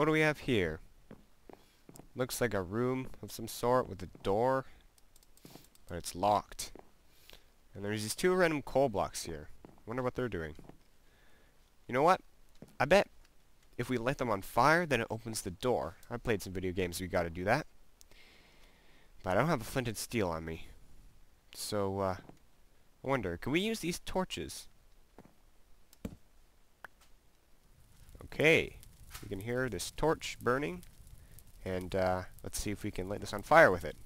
what do we have here? Looks like a room of some sort with a door, but it's locked. And there's these two random coal blocks here. Wonder what they're doing. You know what? I bet if we light them on fire, then it opens the door. I've played some video games, we gotta do that. But I don't have a flint and steel on me. So, I wonder, can we use these torches? Okay. We can hear this torch burning. And, let's see if we can light this on fire with it.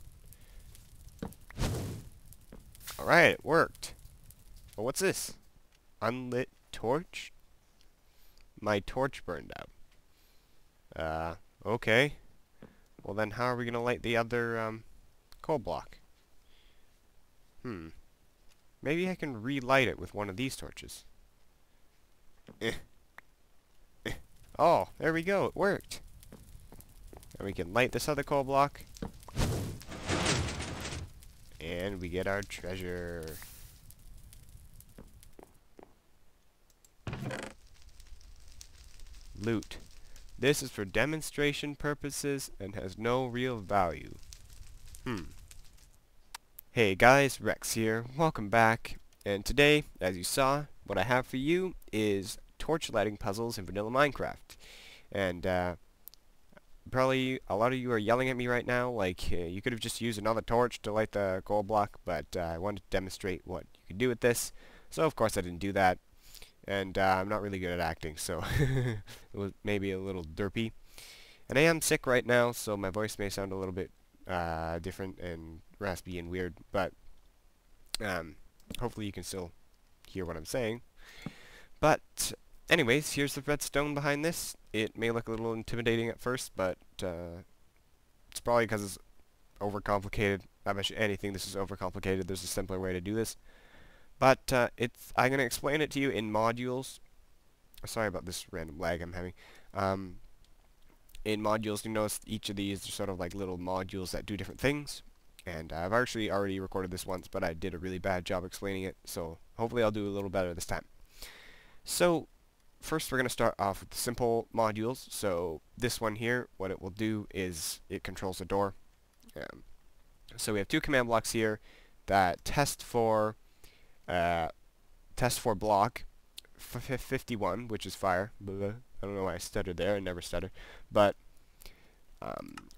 Alright, it worked. Well, what's this? Unlit torch? My torch burned out. Okay. Well then, how are we gonna light the other, coal block? Maybe I can relight it with one of these torches. Oh, there we go, it worked. And we can light this other coal block. And we get our treasure. Loot. This is for demonstration purposes and has no real value. Hey guys, Rex here. Welcome back. And today, as you saw, what I have for you is torch lighting puzzles in vanilla Minecraft. And probably a lot of you are yelling at me right now, like you could have just used another torch to light the coal block, but I wanted to demonstrate what you could do with this. So of course I didn't do that. And I'm not really good at acting, so it was maybe a little derpy. And I am sick right now, so my voice may sound a little bit different and raspy and weird, but hopefully you can still hear what I'm saying. But anyways, here's the redstone behind this. It may look a little intimidating at first, but it's probably because it's overcomplicated. I bet you anything this is overcomplicated. There's a simpler way to do this. But I'm going to explain it to you in modules. Sorry about this random lag I'm having. In modules, you notice each of these are sort of like little modules that do different things. And I've actually already recorded this once, but I did a really bad job explaining it. So hopefully I'll do a little better this time. So first we're going to start off with the simple modules. So this one here, what it will do is it controls the door. So we have two command blocks here that test for block 51, which is fire. Blah. I don't know why I stuttered there. I never stutter. But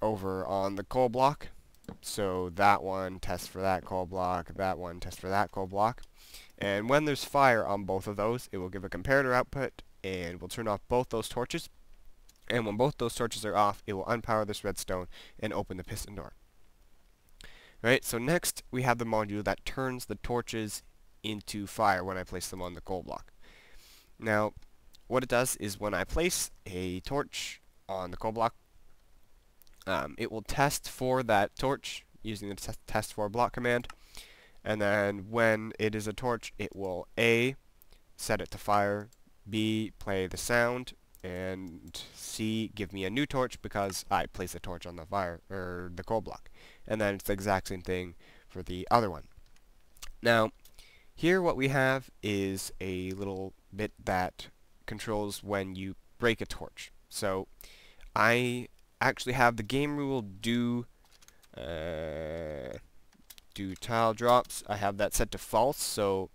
over on the coal block, so that one tests for that coal block, that one tests for that coal block. And when there's fire on both of those, it will give a comparator output, and we'll turn off both those torches. And when both those torches are off, it will unpower this redstone and open the piston door. Right, so next we have the module that turns the torches into fire when I place them on the coal block. Now, what it does is when I place a torch on the coal block, it will test for that torch using the test for block command, and then when it is a torch, it will A, set it to fire, B, play the sound, and C, give me a new torch because I place a torch on the fire or the coal block. And then it's the exact same thing for the other one. Now, here what we have is a little bit that controls when you break a torch. So I actually have the game rule do tile drops. I have that set to false, so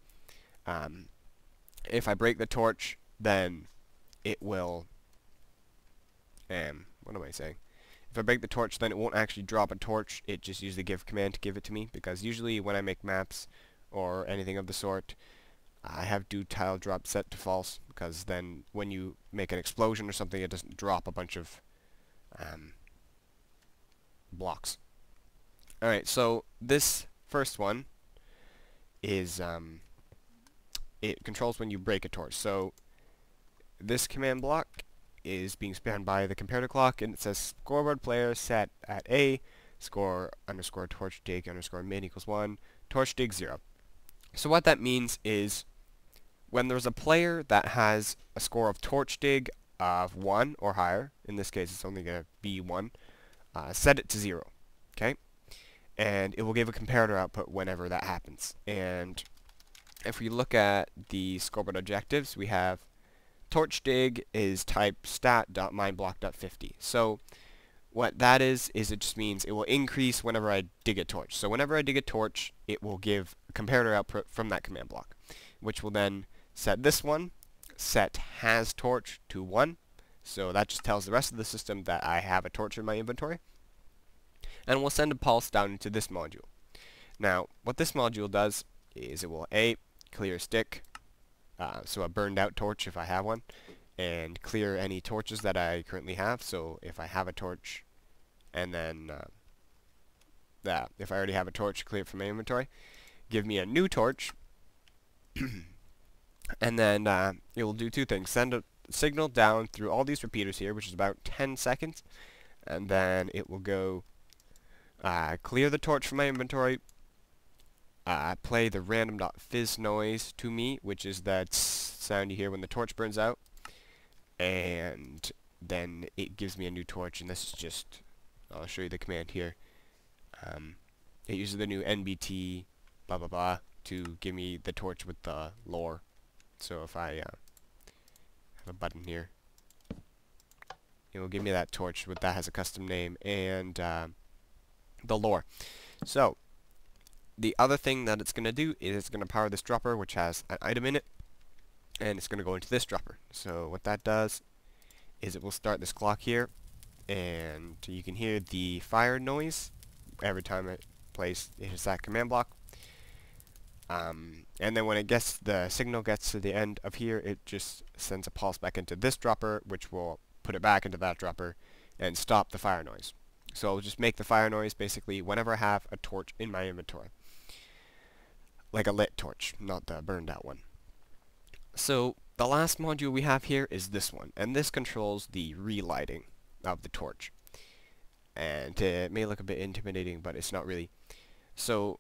if I break the torch, then it will what am I saying? If I break the torch, then it won't actually drop a torch. It just uses the give command to give it to me, because usually when I make maps or anything of the sort, I have do tile drop set to false, because then when you make an explosion or something, it doesn't drop a bunch of blocks. Alright, so this first one is it controls when you break a torch. So this command block is being spanned by the comparator clock, and it says scoreboard player set at A, score underscore torch dig underscore min equals 1, torch dig 0. So what that means is when there's a player that has a score of torch dig of 1 or higher, in this case it's only going to be 1, set it to 0, okay? And it will give a comparator output whenever that happens. And if we look at the scoreboard objectives, we have torch dig is type stat.mineblock.50. So what that is it just means it will increase whenever I dig a torch. So whenever I dig a torch, it will give a comparator output from that command block, which will then set this one, set has torch to 1. So that just tells the rest of the system that I have a torch in my inventory. And we'll send a pulse down into this module. Now, what this module does is it will clear stick, so a burned out torch if I have one, and clear any torches that I currently have. So if I have a torch, and then if I already have a torch, clear it from my inventory, give me a new torch, and then it will do two things: send a signal down through all these repeaters here, which is about 10 seconds, and then it will go clear the torch from my inventory, play the random.fizz noise to me, which is that sound you hear when the torch burns out, and then it gives me a new torch. And this is just, I'll show you the command here. It uses the new NBT blah blah blah to give me the torch with the lore. So if I have a button here, it will give me that torch that has a custom name and the lore. So the other thing that it's going to do is it's going to power this dropper, which has an item in it, and it's going to go into this dropper. So what that does is it will start this clock here, and you can hear the fire noise every time it hits that command block. And then when the signal gets to the end of here, it just sends a pulse back into this dropper, which will put it back into that dropper and stop the fire noise. So I'll just make the fire noise basically whenever I have a torch in my inventory. Like a lit torch, not the burned out one. So the last module we have here is this one, and this controls the relighting of the torch. And it may look a bit intimidating, but it's not really. So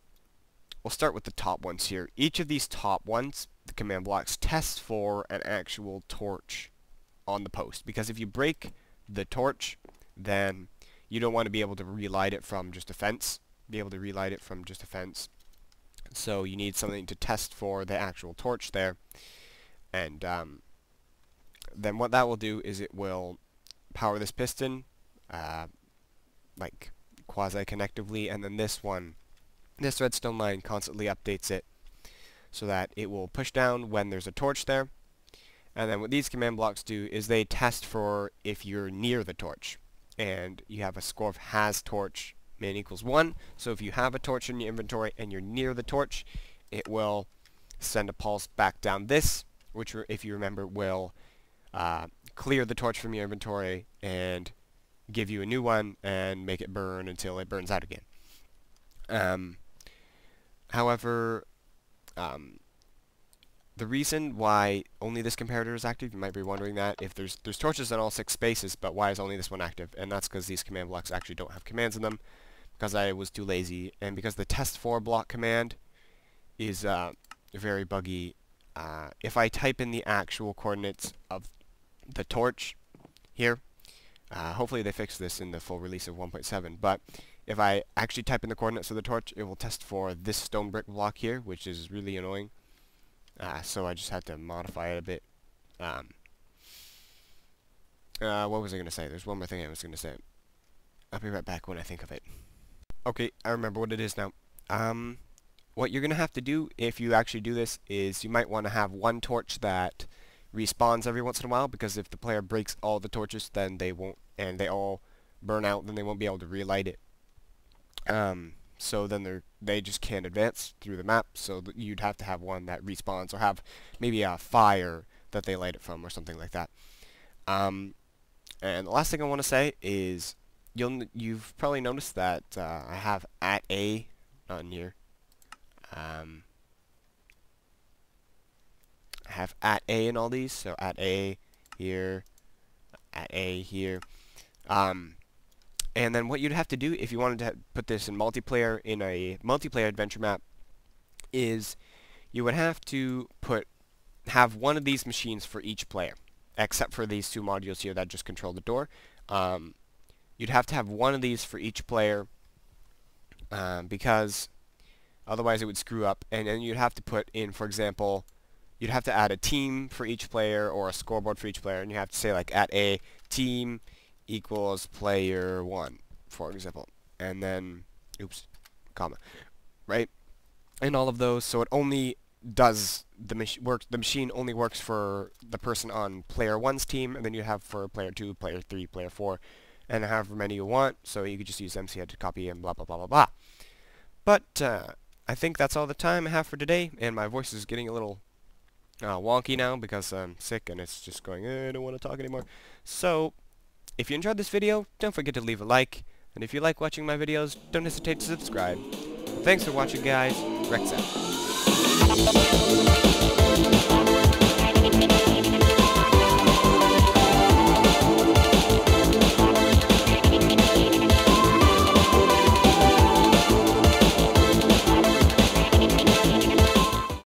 we'll start with the top ones here. Each of these top ones, the command blocks, test for an actual torch on the post, because if you break the torch, then you don't want to be able to relight it from just a fence. So you need something to test for the actual torch there. And then what that will do is it will power this piston, like quasi-connectively, and then this redstone line constantly updates it so that it will push down when there's a torch there. And then what these command blocks do is they test for if you're near the torch. And you have a score of has torch min equals 1. So if you have a torch in your inventory and you're near the torch, it will send a pulse back down this, which, if you remember, will clear the torch from your inventory and give you a new one and make it burn until it burns out again. However, the reason why only this comparator is active, you might be wondering that, if there's torches in all 6 spaces, but why is only this one active? And that's because these command blocks actually don't have commands in them, because I was too lazy, and because the test for block command is very buggy. If I type in the actual coordinates of the torch here, hopefully they fix this in the full release of 1.7, but if I actually type in the coordinates of the torch, it will test for this stone brick block here, which is really annoying. So I just had to modify it a bit. What was I going to say? There's one more thing I was going to say. I'll be right back when I think of it. Okay, I remember what it is now. What you're going to have to do if you actually do this is you might want to have one torch that respawns every once in a while, because if the player breaks all the torches, then they won't, and they all burn out, then they won't be able to relight it. So then they just can't advance through the map, so you'd have to have one that respawns, or have maybe a fire that they light it from, or something like that. And the last thing I want to say is you've probably noticed that I have @A not in here. I have @A in all these, so @A here, @A here. And then what you'd have to do if you wanted to put this in multiplayer, in a multiplayer adventure map, is you would have to have one of these machines for each player, except for these 2 modules here that just control the door. You'd have to have one of these for each player, because otherwise it would screw up. And then you'd have to put in, for example, you'd have to add a team for each player or a scoreboard for each player, and you have to say like at a team equals player 1, for example, and then oops, comma, right? And all of those, so it only does the machine only works for the person on player 1's team, and then you have for player 2, player 3, player 4, and however many you want. So you could just use MChead to copy and blah blah blah blah blah. But I think that's all the time I have for today, and my voice is getting a little wonky now because I'm sick and it's just going, I don't want to talk anymore. So if you enjoyed this video, don't forget to leave a like, and if you like watching my videos, don't hesitate to subscribe. Thanks for watching, guys. Rex out.